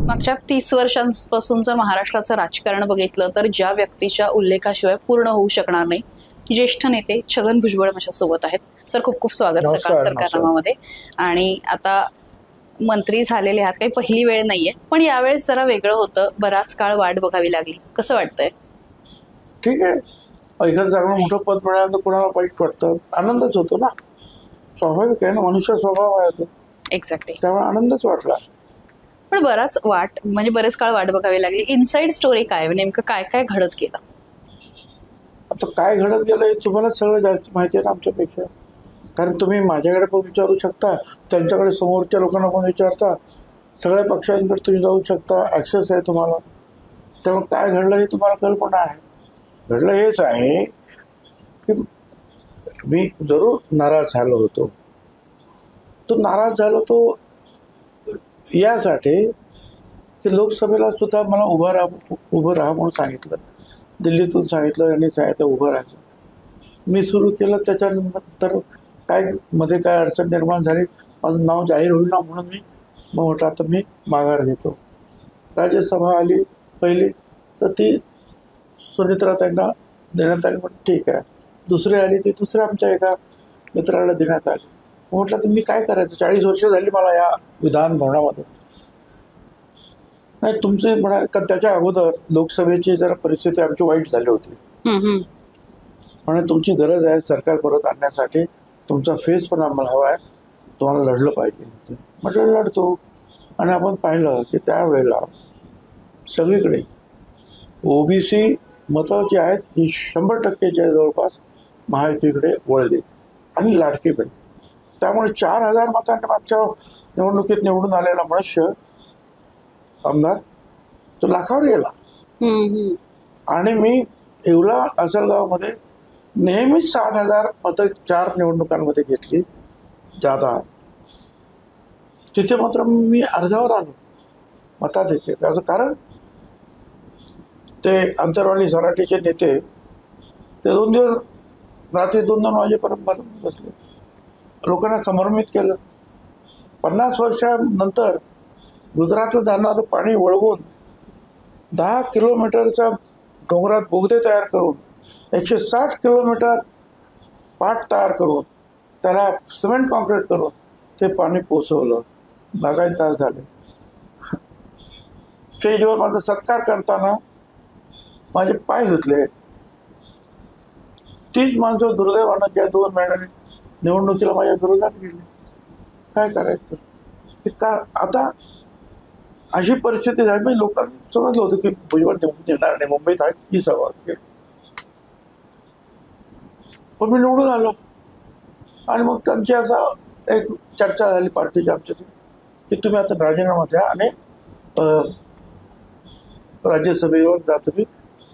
मागच्या 30 वर्षांपासून जर महाराष्ट्राचं राजकारण बघितलं तर ज्या व्यक्तीच्या उल्लेखाशिवाय पूर्ण होऊ शकणार नाही, ज्येष्ठ नेते छगन भुजबळ माझ्यासोबत आहेत. सर, खूप खूप स्वागत सकाळ सरकारनामामध्ये. आणि आता मंत्री झालेले आहात, काही पहिली वेळ नाहीये, पण यावेळेस जरा वेगळं होतं, बराच काळ वाट बघावी लागली. कसं वाटतंय? ठीक आहे, एखादं चांगलं मोठं पद मिळालं कोणाला वाईट वाटतं, आनंदच होतो ना, स्वाभाविक आहे ना, मनुष्य स्वभाव आहे तो. एक्झॅक्टली. त्यामुळे आनंदच वाटला. पण बरेच काळ वाट बघावी लागली. इनसाइड स्टोरी काय, नेमकं काय काय घडत गेलं? आता काय घडत गेलं तुम्हाला सगळं जास्त माहिती आहे ना आमच्यापेक्षा, कारण तुम्ही माझ्याकडे पण विचारू शकता, त्यांच्याकडे समोरच्या लोकांना पण विचारता, सगळ्या पक्षांकडे तुम्ही जाऊ शकता, ॲक्सेस आहे तुम्हाला. त्यामुळे काय घडलं हे तुम्हाला कल्पना आहे. घडलं हेच आहे की मी जरूर नाराज झालो होतो. तो नाराज झालो तो यासाठी की लोकसभेला सुद्धा मला उभं राहा म्हणून सांगितलं, दिल्लीतून सांगितलं आणि सांगितलं उभं राहायचं. मी सुरू केलं, त्याच्यानंतर मध्ये काय अडचण निर्माण झाली, माझं नाव जाहीर होईल ना म्हणून मी मग म्हटलं आता मी माघार घेतो. राज्यसभा आली पहिली, तर ती सुनित्रा त्यांना देण्यात आली, म्हटलं ठीक आहे. दुसरी आली, ती दुसऱ्या आमच्या एका मित्राला देण्यात आली. म्हटलं तर मी काय करायचं, 40 वर्ष झाली मला या विधान भवनामध्ये. नाही तुमचे म्हणाल, कारण त्याच्या अगोदर लोकसभेची जरा परिस्थिती आमची वाईट झाली होती, म्हणून तुमची गरज आहे सरकार परत आणण्यासाठी, तुमचा फेस पण आम्हाला हवा आहे, तुम्हाला लढलं पाहिजे. म्हटलं लढतो. आणि आपण पाहिलं की त्यावेळेला सगळीकडे ओबीसी मतं जी आहेत ही 100%च्या जवळपास महायुतीकडे वळली आणि लाडकी बहीण. त्यामुळे 4000 मतांनी मागच्या निवडणुकीत निवडून आलेला मनुष्य आमदार तो लाखावर गेला. आणि मी येवला आसलगावमध्ये नेहमीच 60,000 मतं 4 निवडणुकांमध्ये घेतली जादा. तिथे मात्र मी अर्ध्यावर आलो मताधिक्य. त्याचं कारण ते अंतरवाली सराटीचे नेते ते 2 दिवस रात्री 2-2 वाजेपर्यंत बसले, लोकांना समर्मित केलं. 50 वर्षानंतर गुजरातला जाणारं पाणी वळवून 10 किलोमीटरच्या डोंगरात बोगदे तयार करून 160 किलोमीटर पाट तयार करून त्याला सिमेंट कॉन्क्रीट करून ते पाणी पोचवलं. बागायतदार झाले. स्टेजवर माझा सत्कार करताना माझे पाय धुतले. 30 माणसं दुर्दैवानं ज्या 2 महिन्यांनी निवडणुकीला माझ्या विरोधात गेली. काय करायचं का आता, अशी परिस्थिती झाली. म्हणजे लोकांनी समजलं होतं की भुजबळ निवडून येणार नाही, मुंबईत ही सभा. पण मी निवडून आलो. आणि मग त्यांची असा एक चर्चा झाली पार्टीच्या आमच्याशी की तुम्ही आता राजीनामा द्या आणि राज्यसभेवर जा, तुम्ही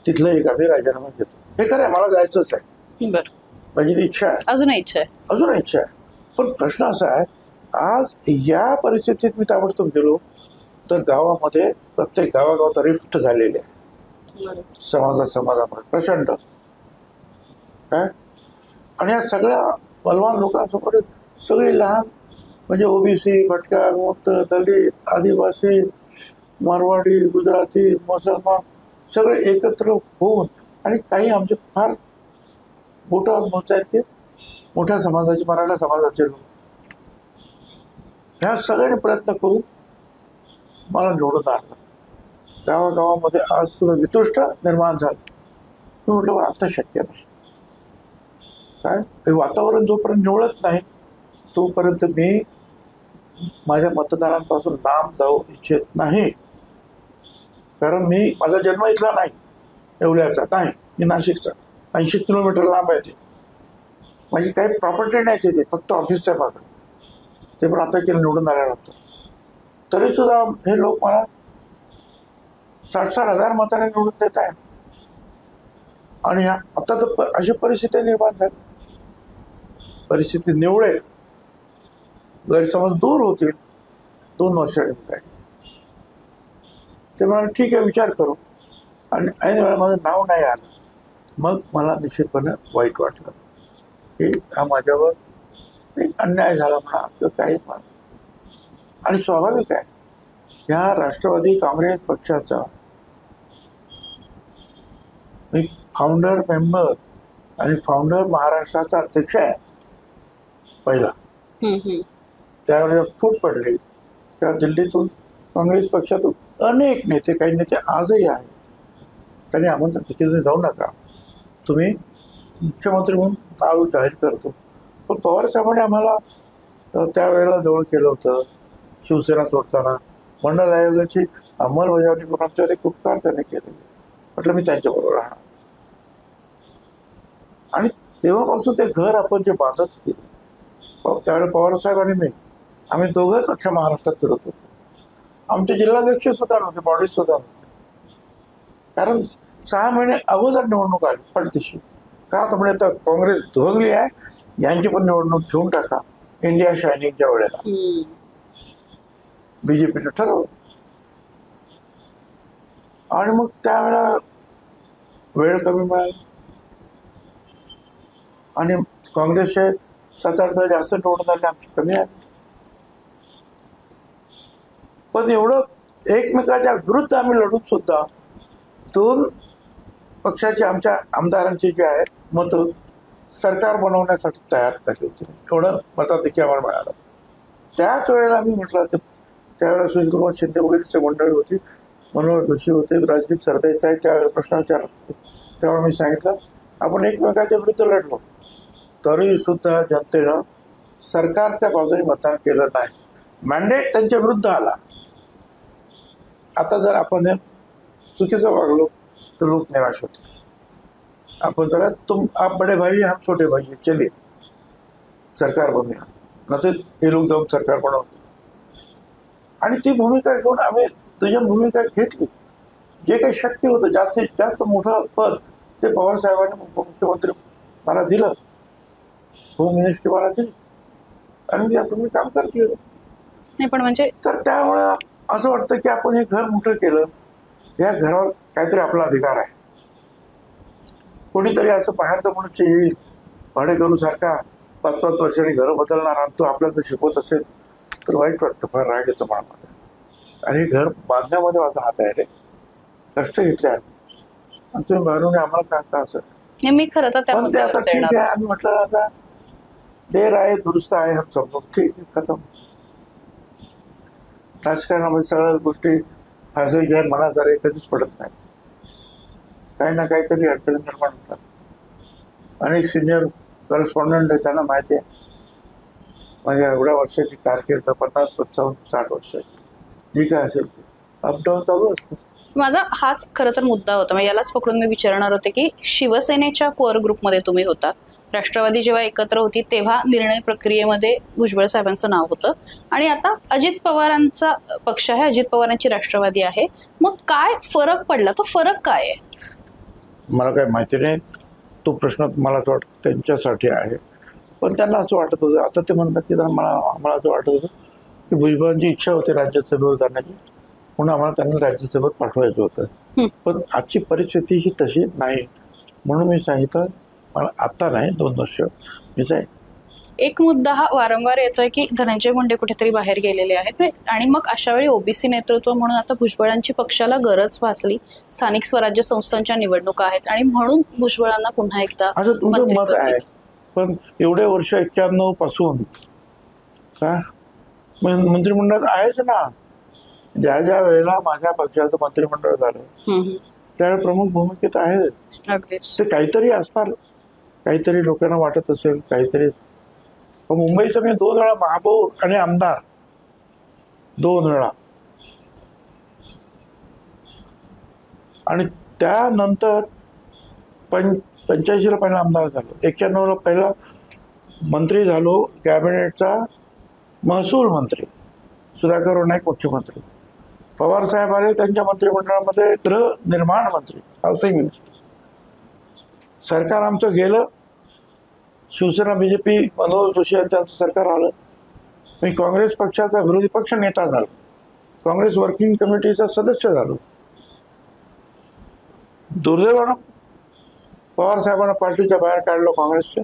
तिथलं एक आम्ही राजीनामा घेतो. हे खरं आहे, मला जायचंच आहे, माझी इच्छा आहे, अजूनही इच्छा आहे. पण प्रश्न असा आहे, आज या परिस्थितीत मी ताबडतोब गेलो तर गावामध्ये प्रत्येक गावागावात रिफ्ट झालेली आहे समाजामध्ये प्रचंड. काय आणि या सगळ्या बलवान लोकांसमोर सगळी लहान, म्हणजे ओबीसी, भटक्या, मुक्त, दलित, आदिवासी, मारवाडी, गुजराती, मुसलमान सगळे एकत्र होऊन, आणि काही आमचे फार बोटावर मोजायचे मोठ्या समाजाचे, मराठा समाजाचे लोक, ह्या सगळ्यांनी प्रयत्न करून मला निवडून आणलं. गावागावामध्ये आज सुद्धा वितुष्ट निर्माण झालं. मी म्हटलं आता शक्य नाही. काय हे वातावरण जोपर्यंत निवडत नाही तोपर्यंत मी माझ्या मतदारांपासून लांब जाऊ इच्छित नाही. कारण माझा जन्म इथला नाही, येवल्याचा नाही, मी नाशिकचा. 80 किलोमीटर लांब आहे ते. माझी काही प्रॉपर्टी नाही तिथे, फक्त ऑफिसच्या भागात. ते पण आता केलं निवडून आल्यानंतर. तरी सुद्धा हे लोक मला 60-60 हजार मताने निवडून देत आहेत. आणि आता तर अशी परिस्थिती निर्माण झाली. परिस्थिती निवळेल, गैरसमज दूर होतील 2 वर्षांनी. काय ते म्हणाले ठीक आहे, विचार करू. आणि ऐन वेळा माझं नाव नाही आलं. मग मला निश्चितपणे वाईट वाटलं की हा माझ्यावर एक अन्याय झाला म्हणा किंवा काही म्हणा. आणि स्वाभाविक आहे, ह्या राष्ट्रवादी काँग्रेस पक्षाचा मी फाउंडर मेंबर आणि फाउंडर महाराष्ट्राचा अध्यक्ष आहे पहिला. त्यावेळेला फूट पडली त्या दिल्लीतून काँग्रेस पक्षातून अनेक नेते, काही नेते आजही आहेत, त्यांनी आमंत्रण की तुम्ही जाऊ नका, तुम्ही मुख्यमंत्री म्हणून नाव जाहीर करतो. पण पवार साहेबांनी आम्हाला त्यावेळेला जवळ केलं होतं. शिवसेना सोडताना मंडळ आयोगाची अंमलबजावणी करून आमच्यावर एक उपकार त्यांनी केले. म्हटलं मी त्यांच्याबरोबर राहणार. आणि तेव्हापासून ते घर आपण जे बांधत होतो त्यावेळेला पवार साहेब आणि मी आम्ही दोघंच अख्ख्या महाराष्ट्रात फिरत होतो. आमचे जिल्हाध्यक्ष सुद्धा नव्हते, बॉडी सुद्धा नव्हते. कारण 6 महिने अगोदर निवडणूक आली पडदिशी. का तर म्हणजे आता काँग्रेस धुवगली आहे, यांची पण निवडणूक घेऊन टाका इंडिया शायनिंगच्या वेळेला बीजेपीने ठरवलं. आणि मग त्यावेळेला वेळ कमी मिळाली आणि काँग्रेसचे 7-8 जास्त निवडून आले, आमची कमी आली. पण एवढं एकमेकाच्या विरुद्ध आम्ही लढून सुद्धा 2 पक्षाचे आमच्या आमदारांची जे आहेत मतं सरकार बनवण्यासाठी तयार झाली होती. एवढं मताधिक्य आम्हाला मिळालं. त्याच वेळेला आम्ही म्हटलं त्यावेळेला सुशीलकुमार शिंदे वगैरेचे मंडळी होती, मनोहर जोशी होते, राजदीप सरदेसाई साहेब त्यावेळेला प्रश्न विचारत होते. त्यावेळेला मी सांगितलं आपण एकमेकाच्या विरुद्ध लढलो तरी सुद्धा जनतेनं सरकारच्या बाजूने मतदान केलं नाही. मॅन्डेट त्यांच्या विरुद्ध आला. आता जर आपण चुकीचं वागलो तर लोक निराश होते. आपण जरा तुम आप बडे भाई हम छोटे भाई है, चलिए सरकार बनूया, न तर हे लोक जाऊन सरकार बनवते. आणि ती भूमिका घेऊन आम्ही तुझ्या भूमिका घेतली. जे काही शक्य होतं जास्तीत जास्त मोठं पद ते पवार साहेबांनी मुख्यमंत्री मला दिलं, होम मिनिस्ट्री मला दिली आणि त्यातून मी काम करते. नाही पण म्हणजे तर त्यामुळं असं वाटतं की आपण हे घर मोठं केलं, या घरावर काहीतरी आपला अधिकार आहे. कोणीतरी असं बाहेरचं मनुष्य येईल भाडेकरू सारखा 5-5 वर्षांनी घरं बदलणार आणि तो आपल्याला शिकवत असेल तर वाईट वाटतं, फार राग येतो मनामध्ये. आणि हे घर बांधण्यामध्ये माझा हात आहे रे, कष्ट घेतले आहेत आणि तुम्ही बाहेरून आम्हाला सांगता असं. मी खरं तर त्या पण ते आता ठीक आहे. आम्ही म्हटलं आता देर आहे दुरुस्त आहे, हम सब लोग ठीक आहे, खतम. राजकारणामध्ये सगळ्या गोष्टी असं घ्या मनात आले कधीच पडत नाही. काही ना काहीतरी अडचणी निर्माण होतात. अनेक सिनियर करस्पॉन्डंट आहे, त्यांना माहिती आहे माझ्या एवढ्या वर्षाची कारकीर्द, 50, 55, 60 वर्षाची जी काय असेल ती अपडाऊन चालू असतं. माझा हाच खरं तर मुद्दा होता. यालाच पकडून मी विचारणार होते की शिवसेनेच्या कोअर ग्रुपमध्ये तुम्ही होतात. राष्ट्रवादी जेव्हा एकत्र होती तेव्हा निर्णय प्रक्रियेमध्ये भुजबळ साहेबांचं नाव होतं आणि आता अजित पवारांचा पक्ष आहे, अजित पवारांची राष्ट्रवादी आहे. मग काय फरक पडला? तो फरक काय आहे? मला काही माहिती नाही. तो प्रश्न मला असं वाटतं त्यांच्यासाठी आहे. पण त्यांना असं वाटत होतं, आता ते म्हणतात की आम्हाला असं वाटत होतं की भुजबळांची इच्छा होती राज्यसभेवर जाण्याची, म्हणून आम्हाला त्यांना राज्यसभेत पाठवायचं होतं. पण आजची परिस्थिती ही तशी नाही, म्हणून मी सांगितलं मला आता नाही, 2 वर्ष मी जाईल. एक मुद्दा हा वारंवार येतोय की धनंजय मुंडे कुठेतरी बाहेर गेलेले आहेत आणि मग अशा वेळी ओबीसी नेतृत्व म्हणून आता भुजबळांची पक्षाला गरज भासली. स्थानिक स्वराज्य संस्थांच्या निवडणुका आहेत आणि म्हणून भुजबळांना पुन्हा एकदा असं तुमचं मत आहे. पण एवढे वर्ष 91 पासून का मंत्रिमंडळात आहेच ना. ज्या ज्या वेळेला माझ्या पक्षाचं मंत्रिमंडळ झालं त्यावेळेला प्रमुख भूमिकेत आहे. ते काहीतरी असणार, काहीतरी लोकांना वाटत असेल काहीतरी. मुंबईचं मी 2 वेळा महापौर आणि आमदार, 2 वेळा. आणि त्यानंतर 85ला पहिला आमदार झालो, 91ला पहिला मंत्री झालो, कॅबिनेटचा महसूल मंत्री, सुधाकर नाईक मुख्यमंत्री. पवार साहेब आले, त्यांच्या मंत्रिमंडळामध्ये गृहनिर्माण मंत्री, हाऊसिंग मिनिस्टर. सरकार आमचं गेलं, शिवसेना बीजेपी मनोहर जोशी यांचं सरकार आलं. मी काँग्रेस पक्षाचा विरोधी पक्ष नेता झालो, काँग्रेस वर्किंग कमिटीचा सदस्य झालो. दुर्दैवानं पवार साहेबांना पार्टीच्या बाहेर काढलं काँग्रेसच्या,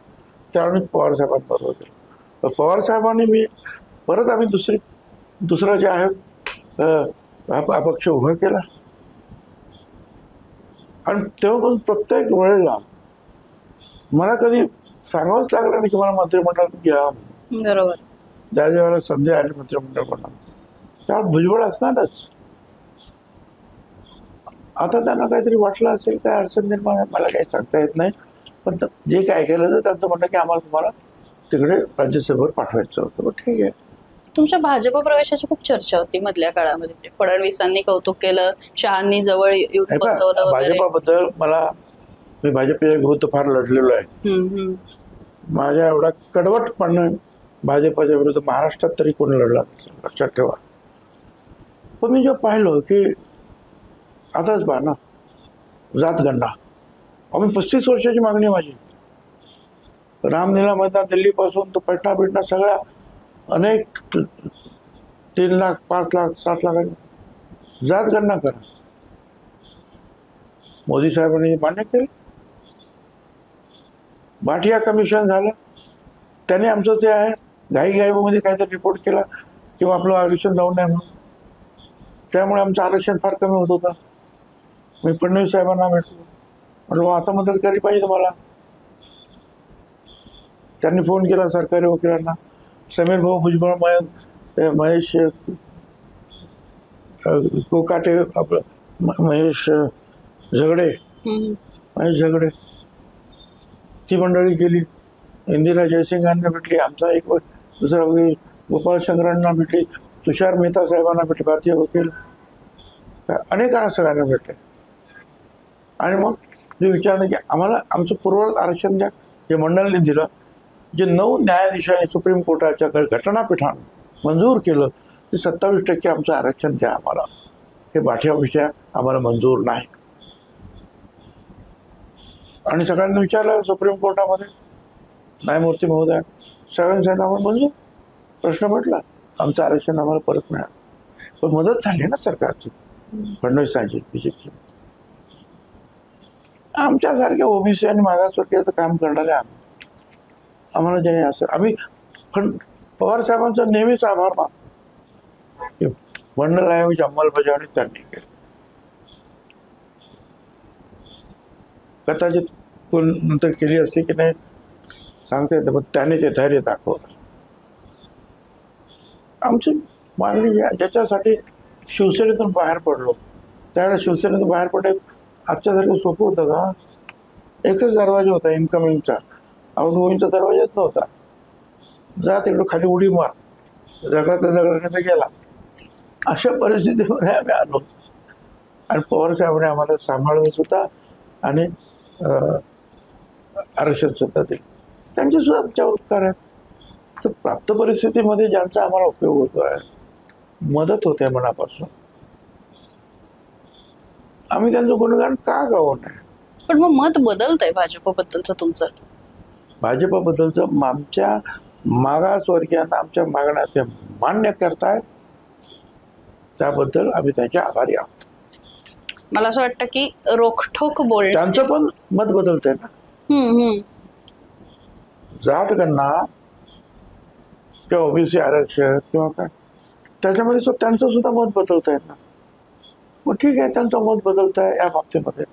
त्यावेळी पवार साहेबांबरोबर गेलो. पवार साहेबांनी मी परत आम्ही दुसरं जे आहे अपक्ष उभा केला आणि तेव्हापासून प्रत्येक वेळेला मला कधी सांगावंच लागलं नाही की मला मंत्रिमंडळात घ्या. बरोबर. ज्या ज्या वेळेला संधी आली मंत्रिमंडळ बनणार त्यावेळेस भुजबळ असणारच. आता त्यांना काहीतरी वाटलं असेल, काय अडचण निर्माण आहे मला काही सांगता येत नाही, पण जे काय केलं तर त्यांचं म्हणणं की आम्हाला तुम्हाला तिकडे राज्यसभेवर पाठवायचं होतं. पण ठीक आहे. तुमच्या भाजप प्रवेशाची खूप चर्चा होती मधल्या काळामध्ये. म्हणजे फडणवीसांनी कौतुक केलं, शहांनी जवळ येऊन बसवलं वगैरे. भाजपाबद्दल मी भाजपच्या विरुद्ध फार लढलेलो आहे. माझ्या एवढा कडवटपणे भाजपच्या विरुद्ध महाराष्ट्रात तरी कोणी लढला नसेल, लक्षात ठेवा. पण मी जेव्हा पाहिलं की आताच पहा ना, जातगणना आम्ही 35 वर्षाची मागणी आहे माझी. रामलीला मैदान दिल्लीपासून तो पटना बिटना सगळ्या अनेक 3 लाख 5 लाख 7 लाखांनी जातगणना करा. मोदी साहेबांनी मान्य केलं. भाटिया कमिशन झालं, त्याने आमचं ते आहे घाईमध्ये काहीतरी रिपोर्ट केला किंवा आपलं आरक्षण जाऊ नये म्हणून. त्यामुळे आमचं आरक्षण फार कमी होत होतं. मी फडणवीस साहेबांना भेटलो, म्हटलं आता मदत केली पाहिजे मला. त्यांनी फोन केला सरकारी वकिलांना, समीर भाऊ भुजबळ, महेश कोकाटे, आपलं महेश झगडे, ती मंडळी केली. इंदिरा जयसिंगांना भेटली, आमचा एक दुसरा वकील गोपाळ शंकरांना भेटली, तुषार मेहता साहेबांना भेटले, भारतीय वकील, अनेकांना सगळ्यांना भेटले. आणि मग जे विचारलं की आम्हाला आमचं पूर्ववत आरक्षण द्या, जे मंडळाने दिलं, जे 9 न्यायाधीशांनी सुप्रीम कोर्टाच्या घटनापीठानं मंजूर केलं, ते 27% आमचं आरक्षण द्या आम्हाला. हे बाठ्या विषय आम्हाला मंजूर नाही. आणि सगळ्यांना विचारलं सुप्रीम कोर्टामध्ये, न्यायमूर्ती महोदय सगळ्यांनी सांगितलं आम्हाला मंजूर. प्रश्न म्हटला, आमचं आरक्षण आम्हाला परत मिळालं. पण मदत झाली ना सरकारची, फडणवीसांची, बीजेपीची. आमच्यासारख्या ओबीसी आणि मागासवर्गीयाचं काम करणारे आम्हाला ज्याने असं आम्ही पवार साहेबांचा नेहमीच आभार मानतो. मंडळ आयोगाची अंमलबजावणी त्यांनी केली. कदाचित कोण नंतर केली असते की नाही सांगता येतं, पण त्याने ते धैर्य दाखवलं. आमची मागणी ज्याच्यासाठी शिवसेनेतून बाहेर पडलो, त्यावेळेस शिवसेनेतून बाहेर पडले आजच्यासारखं सोपं होतं का? एकच दरवाजा होता इन्कमिंगचा, आउटगोईंगचा दरवाजाच नव्हता. जा तिकडं खाली उडी मार, झगडता गेला. अशा परिस्थितीमध्ये आम्ही आलो आणि पवार साहेबांनी आम्हाला सांभाळलं सुद्धा आणि आरक्षण सुद्धा दिलं. त्यांचे सुद्धा आमच्यावर उपकार आहेत. तर प्राप्त परिस्थितीमध्ये ज्यांचा आम्हाला उपयोग होतो आहे, मदत होते मनापासून, आम्ही त्यांचं गुणगान का गावं नाही? पण मग मत बदलतंय भाजपबद्दलचं तुमचं? भाजपबद्दलचं आमच्या मागासवर्गीयांना आमच्या मागण्या ते मान्य करतायत, त्याबद्दल आम्ही त्यांचे आभारी आहोत. मला असं वाटतं की रोखठोक बोल त्यांचं पण मत बदलतंय ना. जातगणना किंवा ओबीसी आरक्षण किंवा काय, त्याच्यामध्ये त्यांचं सुद्धा मत बदलत आहे ना. मग ठीक आहे, त्यांचं मत बदलत आहे या बाबतीमध्ये.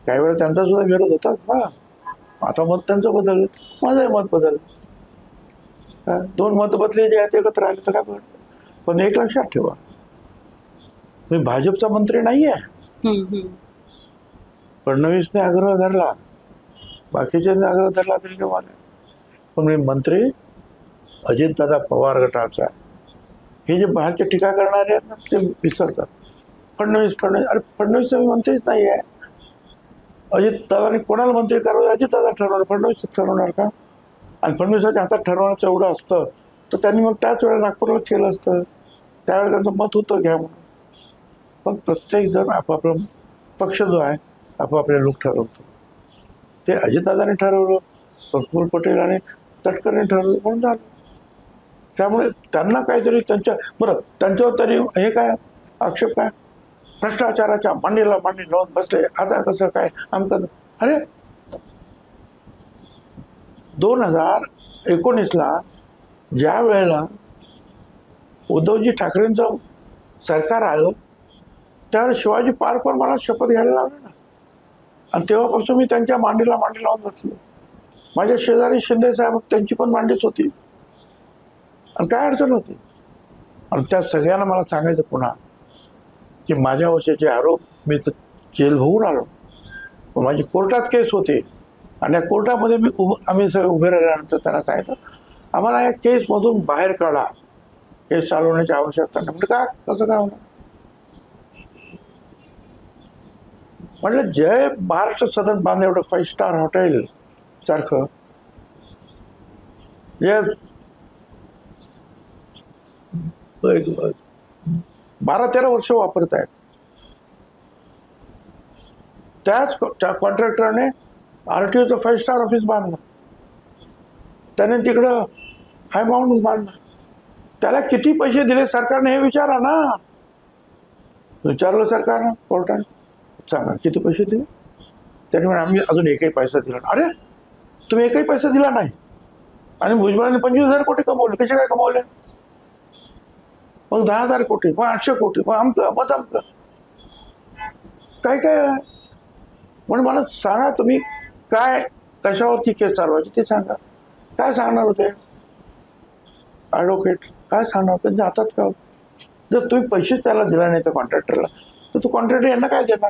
काही वेळा त्यांचा सुद्धा विरोध होतात ना. आता मत त्यांचं बदललं, माझंही मत बदललं. 2 मत बदले जे आहेत एकत्र आले तर काय बघ. पण एक लक्षात ठेवा, मी भाजपचा मंत्री नाही आहे. फडणवीसने आग्रह धरला, बाकीच्यांनी आग्रह धरला तरी किंवा पण मी मंत्री अजितदादा पवार गटाचा. हे जे बाहेरचे टीका करणारे आहेत ना, ते विसरतात. फडणवीस अरे फडणवीस मंत्रीच नाही आहे. अजितदादांनी कोणाला मंत्री करावं अजितदादा ठरवणार, फडणवीस ठरवणार का? आणि फडणवीसाच्या हातात ठरवण्याचं एवढं असतं तर त्यांनी मग त्याच वेळेला नागपूरलाच केलं असतं. त्यावेळेला त्यांचं मत होतं घ्या म्हणून. पण प्रत्येकजण आपापला पक्ष जो आहे आपापले लोक ठरवतो. ते अजितदादांनी ठरवलं, प्रफुल्ल पटेल आणि तटकरेंनी ठरवलं म्हणून झालं. त्यामुळे त्यांना काहीतरी त्यांच्यावर तरी हे काय आक्षेप काय, भ्रष्टाचाराच्या मांडीला मांडी लावून बसले, आता कसं काय आमचं. अरे 2019ला ज्या वेळेला उद्धवजी ठाकरेंचं सरकार आलं त्यावेळेस शिवाजी पार्कवर मला शपथ घ्यायला लावली ना, आणि तेव्हापासून मी त्यांच्या मांडीला मांडी लावून बसलो. माझ्या शेजारी शिंदे साहेब, त्यांची पण मांडीच होती आणि काय अडचण होती. आणि त्या सगळ्यांना मला सांगायचं पुन्हा की माझ्या वर्षाचे आरोप, मी तर जेल होऊन आलो, पण माझी कोर्टात केस होते आणि या कोर्टामध्ये आम्ही सगळे उभे राहिल्यानंतर त्यांना सांगितलं आम्हाला या केसमधून बाहेर काढा, केस चालवण्याची आवश्यकता नाही. म्हणजे का, कसं काय होणार. म्हटलं जय महाराष्ट्र सदन बांधलं, एवढं 5 स्टार हॉटेल सारखं, जे 12-13 वर्ष वापरत आहेत. त्याच कॉन्ट्रॅक्टरने RTOचं 5 स्टार ऑफिस बांधलं, त्याने तिकडं हाय माउंट बांधलं. त्याला किती पैसे दिले सरकारने हे विचारा ना. विचारलं सरकारनं, कोर्टाने, सांगा किती पैसे दिले. त्याने म्हणे आम्ही अजून एकही पैसा दिला नाही. अरे तुम्ही एकही पैसा दिला नाही आणि भुजबळांनी 25,000 कोटी कमवले. कसे काय कमवले. मग 10,000 कोटी, मग 800 कोटी, मग आमकं मग आमकं काय काय. म्हणून मला सांगा तुम्ही काय, कशावरती केस चालवायची ते सांगा. काय सांगणार होते ॲडव्होकेट, काय सांगणार, त्यांच्या हातात का. जर तुम्ही पैसेच त्याला दिला नाही तर कॉन्ट्रॅक्टरला, तर तो कॉन्ट्रॅक्टर यांना काय देणार,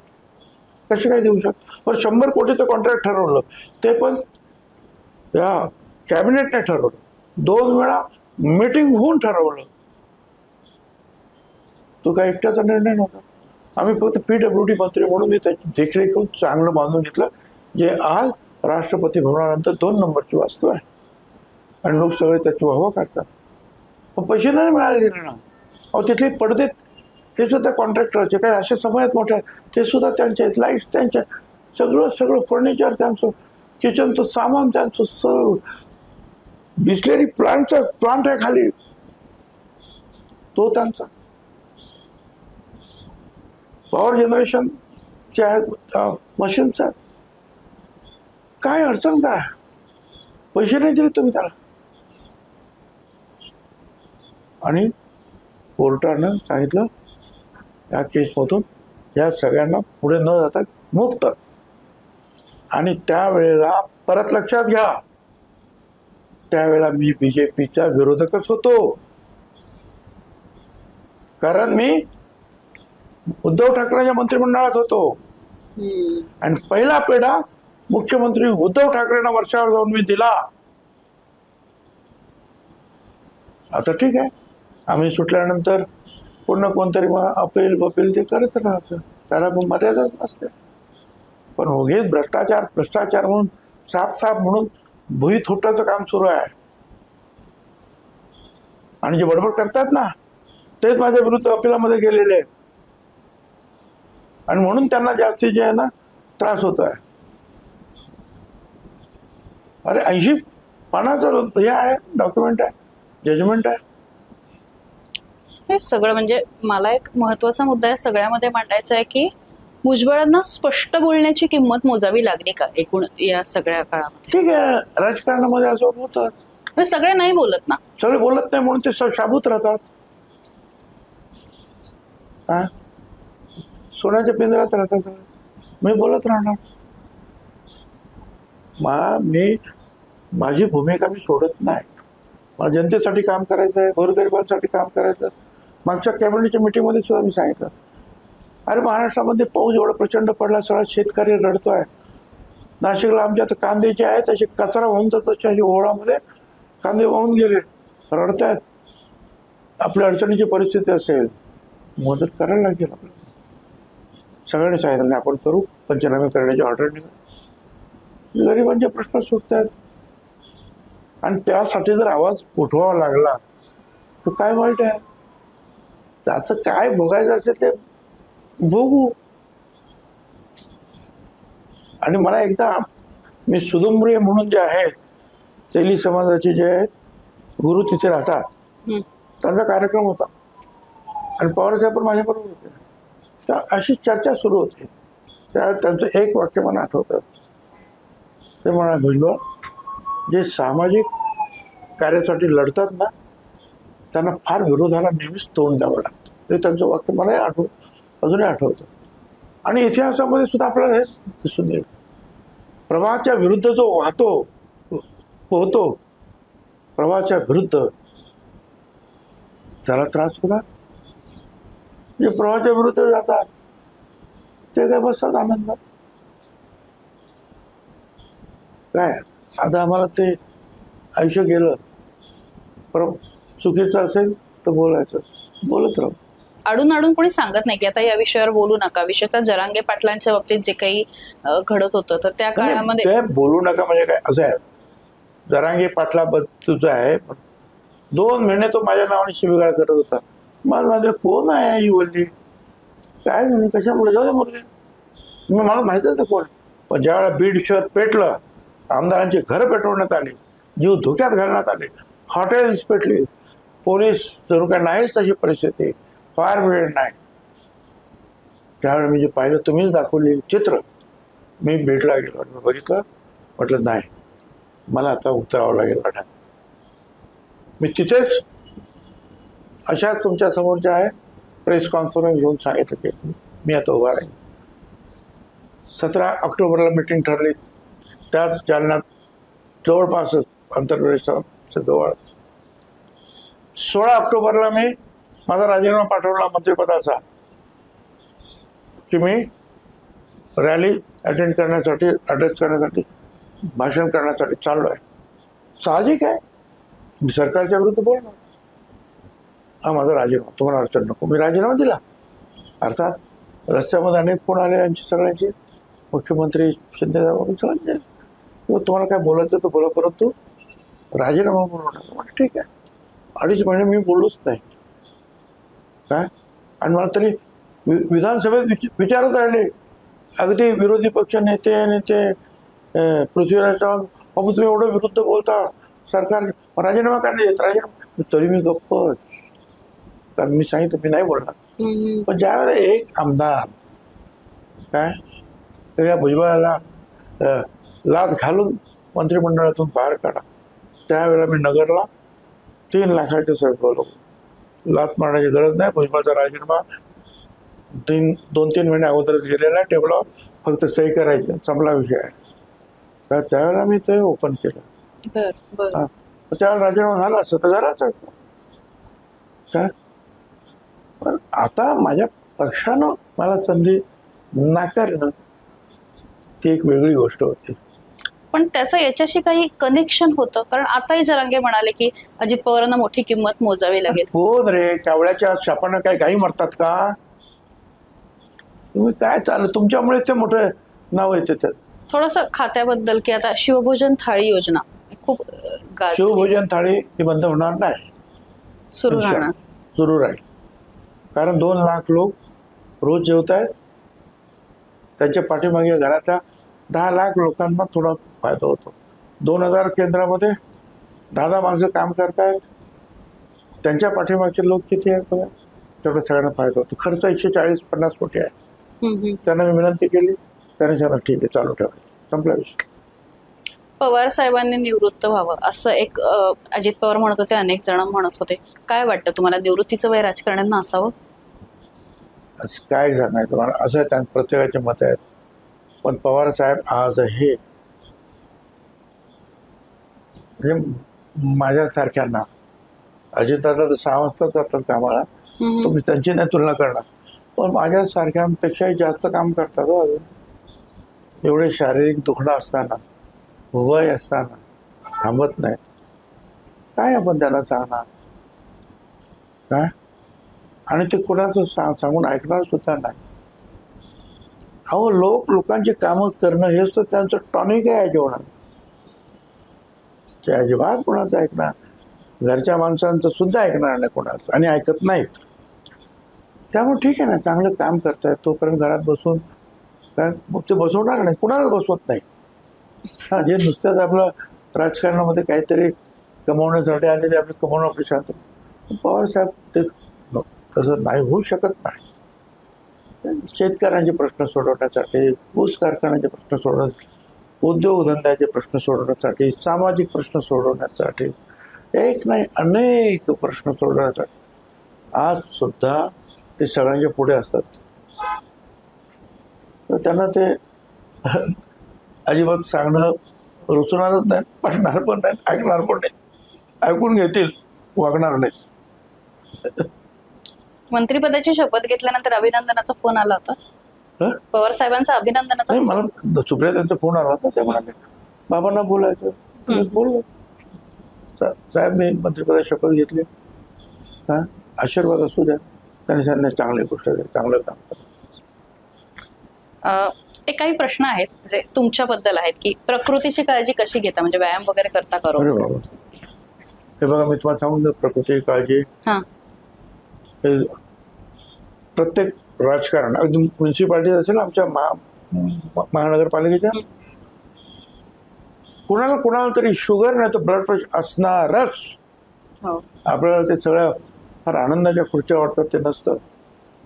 कसे काय देऊ शकतो. पण 100 कोटीचं कॉन्ट्रॅक्ट ठरवलं, ते पण या कॅबिनेटने ठरवलं, 2 वेळा मीटिंग होऊन ठरवलं. तो काय एकट्याचा निर्णय नव्हता. आम्ही फक्त PWD मंत्री म्हणून मी त्याची देखरेख करून चांगलं बांधून घेतलं, जे आज राष्ट्रपती भवनानंतर 2 नंबरची वास्तू आहे आणि लोक सगळे त्याची वाहवा करतात. पण पैसे नाही मिळाले ना. अहो तिथले पडदे हे सुद्धा कॉन्ट्रॅक्टरचे, काही असे समय आहेत मोठे, ते सुद्धा त्यांचे आहेत, लाईट्स त्यांच्या, सगळं फर्निचर त्यांचं, किचनचं सामान त्यांचं, सर्व बिस्लेरी प्लांट आहे खाली, तो त्यांचा. पॉवर जनरेशनचे आहेत मशीनचा. काय अडचण काय, पैसे नाही दिले तुम्ही त्याला. आणि कोर्टानं सांगितलं या केसमधून या सगळ्यांना पुढे न जाता मुक्त. आणि त्यावेळेला परत लक्षात घ्या, त्यावेळेला मी BJPचा विरोधकच होतो, कारण मी उद्धव ठाकरेंच्या मंत्रिमंडळात होतो आणि पहिला पेढा मुख्यमंत्री उद्धव ठाकरेंना वर्षावर जाऊन मी दिला. आता ठीक आहे, आम्ही सुटल्यानंतर पूर्ण कोणतरी अपील ते करत राहतं, त्याला मर्यादाच नसते. पण उगीच भ्रष्टाचार म्हणून साफ म्हणून भुई थोटाचं काम सुरू आहे. आणि जे बडबड करतात ना, तेच माझ्या विरुद्ध अपिलामध्ये गेलेले आहेत आणि म्हणून त्यांना जास्ती जे आहे ना त्रास होत आहे. अरे 80 पानाचं हे आहे, डॉक्युमेंट आहे, जजमेंट आहे. हे सगळं म्हणजे मला एक महत्वाचा मुद्दा या सगळ्यामध्ये मांडायचा आहे की भुजबळांना स्पष्ट बोलण्याची किंमत मोजावी लागली का एकूण या सगळ्या काळामध्ये. ठीक आहे, राजकारणामध्ये असं होतं, सगळे नाही बोलत ना, सगळे बोलत नाही म्हणून ते शाबूत राहतात. हा, सोन्याच्या पिंजऱ्यात राहतात. मी बोलत राहणार. माझी भूमिका मी सोडत नाही. मला जनतेसाठी काम करायचं आहे, गोरगरिबांसाठी काम करायचं. मागच्या कॅबिनेटच्या मीटिंगमध्ये सुद्धा मी सांगितलं, अरे महाराष्ट्रामध्ये पाऊस एवढा प्रचंड पडला, सगळा शेतकरी रडतोय. नाशिकला आमच्या आता कांदे जे आहेत असे कचरा वाहून जातो, अशी ओढामध्ये कांदे वाहून गेले, रडतायत. आपल्या अडचणीची परिस्थिती असेल, मदत करायला लागेल आपल्याला. सगळ्यांनी सांगितलं नाही आपण करू, पंचनामे करण्याची ऑर्डर निघाली. गरिबांचे प्रश्न सुटत आहेत आणि त्यासाठी जर आवाज उठवावा लागला तर काय वाईट आहे. त्याचं काय भोगायचं असेल ते भोगू. आणि मला एकदा मी सुदुंबरे म्हणून जे आहेत तेली समाजाचे जे आहेत गुरु तिथे राहतात, त्यांचा कार्यक्रम होता आणि पवारसाहेब पण माझ्याबरोबर होते. तर अशी चर्चा सुरू होती. त्यावेळेस त्यांचं एक वाक्य मला आठवतं. ते म्हणा, भुजबळ जे सामाजिक कार्यासाठी लढतात ना त्यांना फार विरोधाला नेहमीच तोंड द्यावं लागतं. हे त्यांचं वाक्य मलाही आठवतं. अजूनही आठवतं. आणि इतिहासामध्ये सुद्धा आपल्याला हेच दिसून येईल. प्रवाहाच्या विरुद्ध जो पोहतो प्रवाहाच्या विरुद्ध, त्याला त्रास होतात. जे प्रवाहाच्या विरुद्ध जातात ते काय बसतात आनंदात. काय आता आम्हाला ते आयुष्य गेलं, चुकीचं असेल तर बोलायचं, बोलत राहू. अडून कोणी सांगत नाही की आता या विषयावर बोलू नका. विशेषतः जरांगे पाटलांच्या बाबतीत जे काही घडत होतं तर त्या काळामध्ये ते बोलू नका म्हणजे काय असं आहे. जरांगे पाटलाबद्दल जो आहे 2 महिने तो माझ्या नावाने शिवीगाळ करत होता. माझे कोण आहे ही बोलली, काय म्हणे, कशामुळे, जाऊ दे मुलगे, मला माहिती होतं कोण. पण ज्यावेळेला बीड शहर पेटलं, आमदारांची घरं पेटवण्यात आली, जीव धोक्यात घालण्यात आले, हॉटेल्स पेटली, पोलीस जणू काय नाहीच तशी परिस्थिती, फायर ब्रिगेड नाही, त्यावेळेला मी जे पाहिलं, तुम्हीच दाखवलेलं चित्र, मी बीडला गेलो, मी बघितलं, म्हटलं नाही, मला आता उतरावं लागेल लढ्यात. मी तिथेच अशा तुमच्या समोर जे आहे प्रेस कॉन्फरन्स घेऊन सांगितलं की मी आता उभा राहील. 17 ऑक्टोबरला मीटिंग ठरली, त्याच जालन्यात जवळपासच आंतरप्रदेशाच्या जवळ. 16 ऑक्टोबरला मी माझा राजीनामा पाठवला मंत्रिपदाचा की मी रॅली अटेंड करण्यासाठी, ॲड्रेस करण्यासाठी, भाषण करण्यासाठी चाललो आहे. साहजिक आहे, मी सरकारच्या विरुद्ध बोलणार. हा माझा राजीनामा, तुम्हाला अडचण नको. मी राजीनामा दिला. अर्थात रस्त्यामध्ये अनेक फोन आले यांची, सगळ्यांचे, मुख्यमंत्री शिंदे सगळ्यांचे, तुम्हाला काय बोलायचं तर बोला, परंतु राजीनामा बोलवणार. म्हणजे ठीक आहे. 2.5 महिने मी बोललोच नाही. काय, आणि मला तरी विधानसभेत विचारत राहिले अगदी विरोधी पक्ष नेते पृथ्वीराज चव्हाण, बाबू तुम्ही एवढं विरुद्ध बोलता, सरकार राजीनामा का नाही देत, राजीनामा. तरी मी गप्प, कारण मी सांगितलं मी नाही बोलणार. पण ज्यावेळेला एक आमदार काय या भुजबळाला लाच घालून मंत्रिमंडळातून बाहेर काढा, त्यावेळेला मी नगरला 3 लाखाच्या सभेत बोलवलं. लाच मारण्याची गरज नाही, भुजबळचा राजीनामा 2-3 महिने अगोदरच गेलेला आहे टेबलावर, फक्त सही करायची, संपला विषय आहे. तर त्यावेळेला मी ते ओपन केलं. त्यावेळेला राजीनामा झाला असं तर झालाच काय. पण आता माझ्या पक्षानं मला संधी नाकारणं ती एक वेगळी गोष्ट होती. पण त्याचं याच्याशी काही कनेक्शन होतं, कारण आताही जरांगे म्हणाले की अजित पवारांना मोठी किंमत मोजावी लागेल. हो रे, कावळ्याच्या शापानं काय गायी मरतात का? तुम्ही काय चाललं, तुमच्यामुळे ते मोठं नाव येते. त्यात थोडस खात्याबद्दल की आता शिवभोजन थाळी योजना खूप शिवभोजन थाळी ही बंद होणार नाही, सुरू राहील. कारण 2 लाख लोक रोज जेवत आहेत. त्यांच्या पाठीमागे घराच्या 10 लाख लोकांना थोडा फायदा होतो. 2000 केंद्रामध्ये 10 माणसं काम करतायत. त्यांच्या पाठीमागचे लोक किती आहेत बघा, तेवढा सगळ्यांना फायदा होतो. खर्च 140-50 कोटी आहे. त्यांना मी विनंती केली, त्याने सांगितलं ठीक आहे, चालू ठेवायचं, संपला विषय. पवार साहेबांनी निवृत्त व्हावं असं एक अजित पवार म्हणत होते, अनेक जण म्हणत होते. काय वाटतं तुम्हाला, निवृत्तीचं वय राजकारण्यांना असावं? असं काय सांगायचं मला, असं त्या प्रत्येकाचे मत आहेत. पण पवार साहेब आजही म्हणजे माझ्यासारख्यांना, अजितदादा तर 6 वाजता जातात कामाला, तुम्ही त्यांची नाही तुलना करणार, पण माझ्यासारख्यांपेक्षाही जास्त काम करतात. एवढे शारीरिक दुखणं असताना, वय असताना थांबत नाहीत. काय आपण त्याला सांगणार काय? आणि ते कुणाचं सांगून ऐकणार सुद्धा नाही. अहो, लोकांची कामं करणं हेच तर त्यांचं टॉनिक आहे जेवणात. ते अजिबात कोणाचं ऐकणार, घरच्या माणसांचं सुद्धा ऐकणार नाही कोणाचं, आणि ऐकत नाहीत. त्यामुळे ठीक आहे ना, चांगलं काम करतायत, तोपर्यंत घरात बसून काय ते बसवणार नाही, कुणाला बसवत नाही. हा, जे नुसत्याच आपलं राजकारणामध्ये काहीतरी कमवण्यासाठी आले ते आपलं कमवणं आपलं शांत. पवार साहेब ते तसं नाही, होऊ शकत नाही. शेतकऱ्यांचे प्रश्न सोडवण्यासाठी, ऊस कारखान्याचे प्रश्न सोडवण्यासाठी, उद्योगधंद्याचे प्रश्न सोडवण्यासाठी, सामाजिक प्रश्न सोडवण्यासाठी, एक नाही अनेक प्रश्न सोडवण्यासाठी आज सुद्धा ते सगळ्यांच्या पुढे असतात. त्यांना ते अजिबात सांगणं रुचणारच नाही, पटणार पण नाही, ऐकणार पण नाही. ऐकून घेतील, वागणार नाही. मंत्रिपदाची शपथ घेतल्यानंतर अभिनंदनाचा फोन आला होता. पवार साहेबांचा अभिनंदनाचा नाही, मला सुप्रिया त्यांचा फोन आला होता. ते म्हणाले बाबांना बोलायचं, बोललो. साहेब मी मंत्रिपदाची शपथ घेतली, हा आशीर्वाद असू द्या. त्यांनी सांगितलं चांगली गोष्ट आहे, चांगलं काम करा. एक काही प्रश्न आहेत जे तुमच्याबद्दल आहेत की प्रकृतीची काळजी कशी घेता, म्हणजे व्यायाम वगैरे करता का रोज? अरे बाबा, हे बघा मी तुम्हाला सांगून देतो, प्रकृतीची काळजी हे प्रत्येक राजकारण, अगदी म्युन्सिपाल्टी असेल आमच्या महानगरपालिकेच्या, कुणाला तरी शुगर नाही तर ब्लड प्रेशर असणारच. आपल्याला ते सगळ्या फार आनंदाच्या खुर्च्या वाटतात, ते नसतं.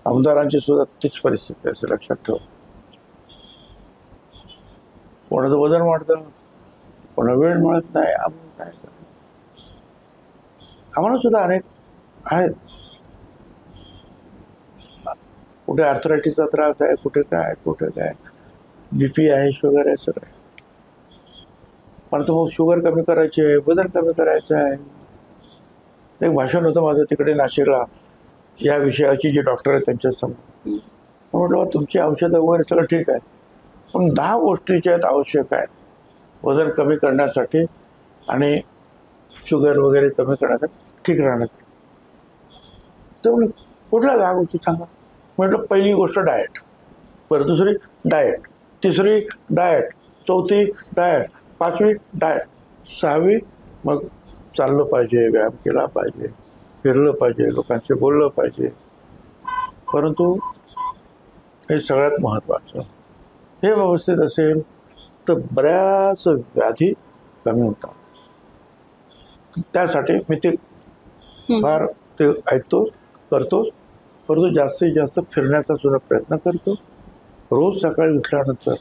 आमदारांची सुद्धा तीच परिस्थिती असते, लक्षात ठेवा. कोणाचं वजन वाढतं, कोणा वेळ मिळत नाही. आम्हाला सुद्धा अनेक आहेत. कुठे आर्थरायटिसचा त्रास आहे, कुठे काय बीपी आहे, शुगर आहे, सगळं. पण तर मग शुगर कमी करायची आहे, वजन कमी करायचं आहे. एक भाषण होतं माझं तिकडे नाशिकला, या विषयाची जे डॉक्टर आहेत त्यांच्यासमोर. म्हटलं तुमची औषधं वगैरे सगळं ठीक आहे, पण 10 गोष्टीच्या आहेत आवश्यक आहेत वजन कमी करण्यासाठी आणि शुगर वगैरे कमी करण्यासाठी, ठीक राहण्यासाठी. तर कुठल्या 10 गोष्टी सांगा? म्हटलं पहिली गोष्ट डाएट, बरं दुसरी डाएट, तिसरी डाएट, चौथी डाएट, 5वी डाएट, 6वी मग चाललं पाहिजे, व्यायाम केला पाहिजे, फिरलं पाहिजे, लोकांशी बोललं पाहिजे. परंतु हे सगळ्यात महत्त्वाचं, हे व्यवस्थित असेल तर बऱ्याच व्याधी कमी होतात. त्यासाठी मी ते फार ते ऐकतो, करतो. परंतु जास्तीत जास्त फिरण्याचा सुद्धा प्रयत्न करतो. रोज सकाळी उठल्यानंतर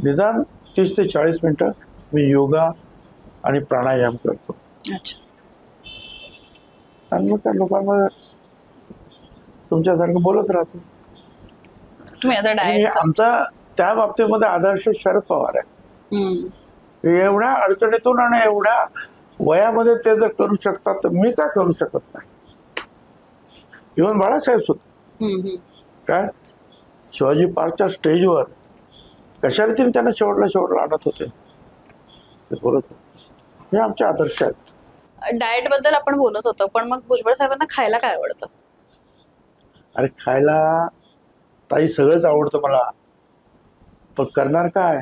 निदान 30 ते 40 मिनिटं मी योगा आणि प्राणायाम करतो. आणि मग त्या लोकांना तुमच्यासारखं बोलत राहतो. आमचा त्या बाबतीमध्ये आदर्श शरद पवार आहे. एवढ्या अडचणीतून आणि एवढ्या वयामध्ये ते जर करू शकतात तर मी काय करू शकत नाही. इव्हन बाळासाहेब सुद्धा काय शिवाजी पार्कच्या स्टेजवर कशाला तरी त्यांना शेवटला आणत होते, ते बोलत. हे आमचे आदर्श आहेत. डाएट बद्दल आपण बोलत होतो, पण मग भुजबळ साहेबांना खायला काय आवडतं? अरे खायला ताई सगळंच आवडतं मला, पण करणार काय?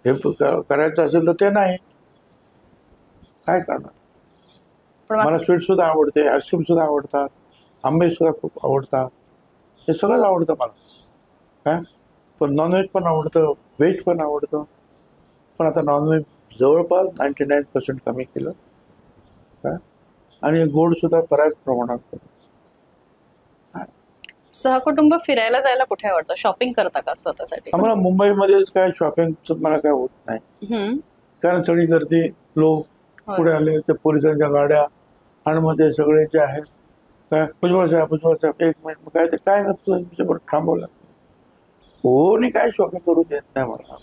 हे करायचं असेल तर ते नाही, काय करणार? मला स्वीट सुद्धा आवडते, आईस्क्रीम सुद्धा आवडतात, आंबे सुद्धा खूप आवडतात, हे सगळंच आवडतं मला. काय पण नॉनव्हेज पण आवडतं, व्हेज पण आवडतं. पण आता नॉनव्हेज जवळपास 99% कमी केलं. काय आणि गोड सुद्धा बऱ्याच प्रमाणात केलं. सहकुटुंब फिरायला जायला कुठे आवडतं? शॉपिंग करता का स्वतःसाठी? आम्हाला मुंबईमध्येच काय शॉपिंगचं मला काय होत नाही, कारण सगळी गर्दी, लोक पुढे आले, ते पोलिसांच्या गाड्या आणि मध्ये सगळे जे आहेत काय भुजबळ साहेब 1 मिनिट काय ते काय नसतं थांबवलं. कोणी काय शॉपिंग करू देत नाही मला.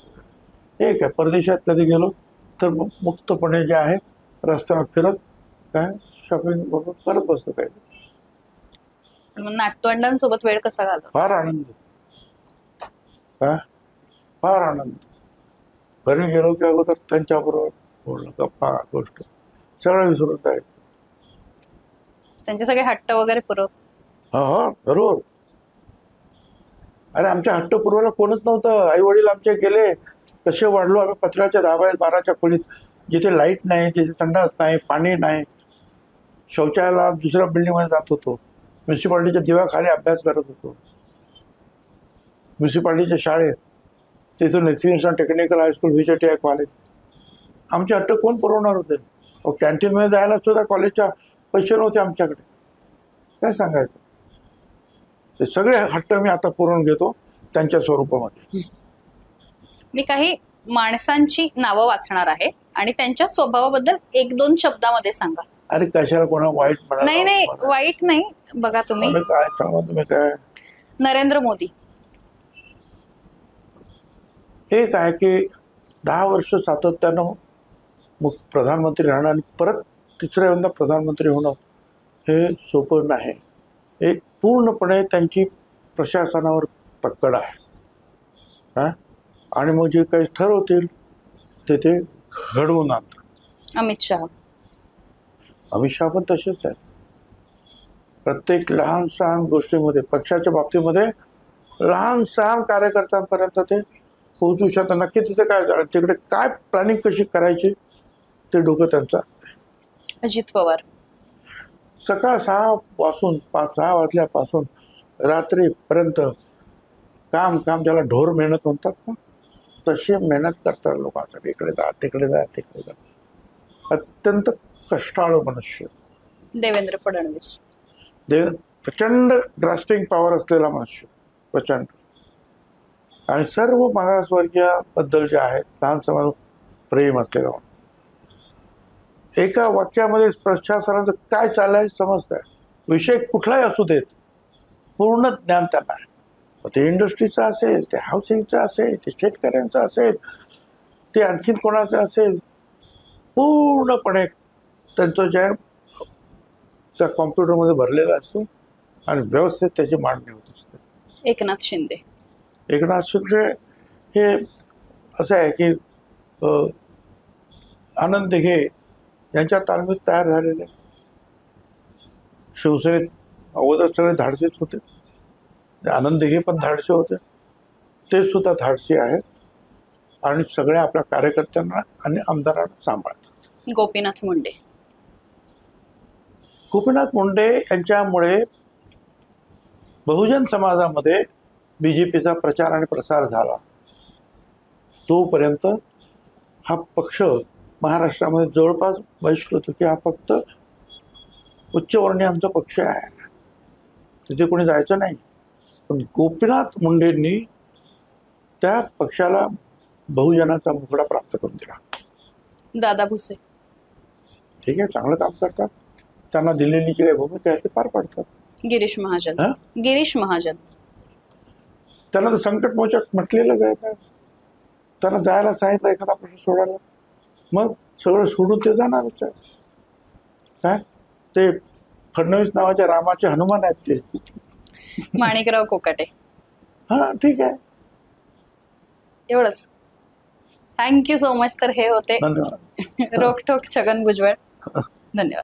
एक आहे परदेशात कधी गेलो तर मुक्तपणे जे आहे रस्त्यावर फिरत काय शॉपिंग करत बसतो. काय नातवंडांसोबत वेळ कसा घालतो? फार आनंद, काय फार आनंद. घरी गेलो की अगोदर त्यांच्याबरोबर बोलणं, गप्पा गोष्ट सगळं विसरून जायचं. त्यांचे सगळे हट्ट वगैरे पुरवत? हा बरोबर. अरे आमच्या हट्ट पुरवायला कोणच नव्हतं. आई वडील आमचे गेले, कसे वाढलो आम्ही पत्र्याच्या 10x12च्या खोलीत, जिथे लाईट नाही, जिथे संडास नाही, पाणी नाही. शौचालयाला दुसऱ्या बिल्डिंगमध्ये जात होतो. म्युन्सिपाल्टीच्या दिव्याखाली अभ्यास करत होतो. म्युन्सिपाल्टीच्या शाळेत, तिथून national technical high school, VJTI college. आमचे हट्ट कोण पुरवणार होते? कॅन्टीनमध्ये जायला सुद्धा कॉलेजच्या पैसे नव्हते आमच्याकडे. काय सांगायचं? ते सगळे हट्ट मी आता पुरवून घेतो त्यांच्या स्वरूपामध्ये. मी काही माणसांची नावं वाचणार आहे आणि त्यांच्या स्वभावाबद्दल 1-2 शब्दामध्ये सांगा. अरे कशाला कोणा वाईट म्हणा? नाही वाईट नाही. बघा तुम्ही काय सांगा, तुम्ही काय नरेंद्र मोदी. एक आहे की 10 वर्ष सातत्यानं मग प्रधानमंत्री राहणं आणि परत तिसऱ्यांदा प्रधानमंत्री होणं हे सोपं नाही. एक पूर्णपणे त्यांची प्रशासनावर पकड आहे. हा, आणि मग जे काही ठरवतील ते घडवून आणतात. अमित शहा. अमित शहा पण तसेच आहे. प्रत्येक लहान सहान गोष्टीमध्ये पक्षाच्या बाबतीमध्ये लहान सहान कार्यकर्त्यांपर्यंत ते पोहोचू शकतात. नक्की तिथे काय झालं, तिकडे काय प्लॅनिंग कशी करायची ते डोकं त्यांचं. अजित पवार. सकाळ 6 पासून 6 वाजल्यापासून रात्रीपर्यंत काम ज्याला ढोर मेहनत म्हणतात ना, तशी मेहनत करतात लोकांसाठी. इकडे जा तिकडे जा तिकडे जा. अत्यंत कष्टाळू मनुष्य. देवेंद्र फडणवीस. प्रचंड ग्रास्पिंग पॉवर असलेला मनुष्य, प्रचंड. आणि सर्व मागासवर्गीयाबद्दल जे आहेत लहान समाज प्रेम असलेला. एका वाक्यामध्ये प्रशासनाचं काय चाललंय समजतंय. विषय कुठलाही असू देत, पूर्ण ज्ञान त्यांना आहे. ते इंडस्ट्रीचं असेल, ते हाऊसिंगचं असेल, ते शेतकऱ्यांचं असेल, ते आणखीन कोणाचं असेल, पूर्णपणे त्यांचं जे त्या कॉम्प्युटरमध्ये भरलेलं असतो आणि व्यवस्थित त्याची मांडणी होत असते. एकनाथ शिंदे. एकनाथ शिंदे हे असं आहे की आनंद दिघे यांच्या तालमीत तयार झालेले. शिवसेनेत अगोदर सगळे धाडसीच होते. आनंद दिघे पण धाडसे होते, ते सुद्धा धाडसी आहेत आणि सगळ्या आपल्या कार्यकर्त्यांना आणि आमदारांना सांभाळतात. गोपीनाथ मुंडे. गोपीनाथ मुंडे यांच्यामुळे बहुजन समाजामध्ये बीजेपीचा प्रचार आणि प्रसार झाला. तोपर्यंत हा पक्ष महाराष्ट्रामध्ये जवळपास बहिष्कृत होतो की हा फक्त उच्चवर्णीयांचा पक्ष आहे, तिथे कोणी जायचं नाही. पण गोपीनाथ मुंडेंनी त्या पक्षाला बहुजनाचा मुखडा प्राप्त करून दिला. दादा भुसे. ठीक आहे, चांगलं काम करतात. त्यांना दिलेली जी काही भूमिका आहे ते पार पाडतात. गिरीश महाजन. गिरीश महाजन. त्यांना तर संकटमोचक म्हटलेलं आहे. त्यांना जायला सांगितलं एखादा प्रश्न सोडायला, मग सगळं सोडून ते जाणारच आहे. काय ते फडणवीस नावाच्या रामाचे हनुमान आहेत ते. माणिकराव कोकाटे. हा ठीक आहे, एवढंच. Thank you so much. तर हे होते धन्यवाद. रोकठोक छगन भुजबळ. धन्यवाद.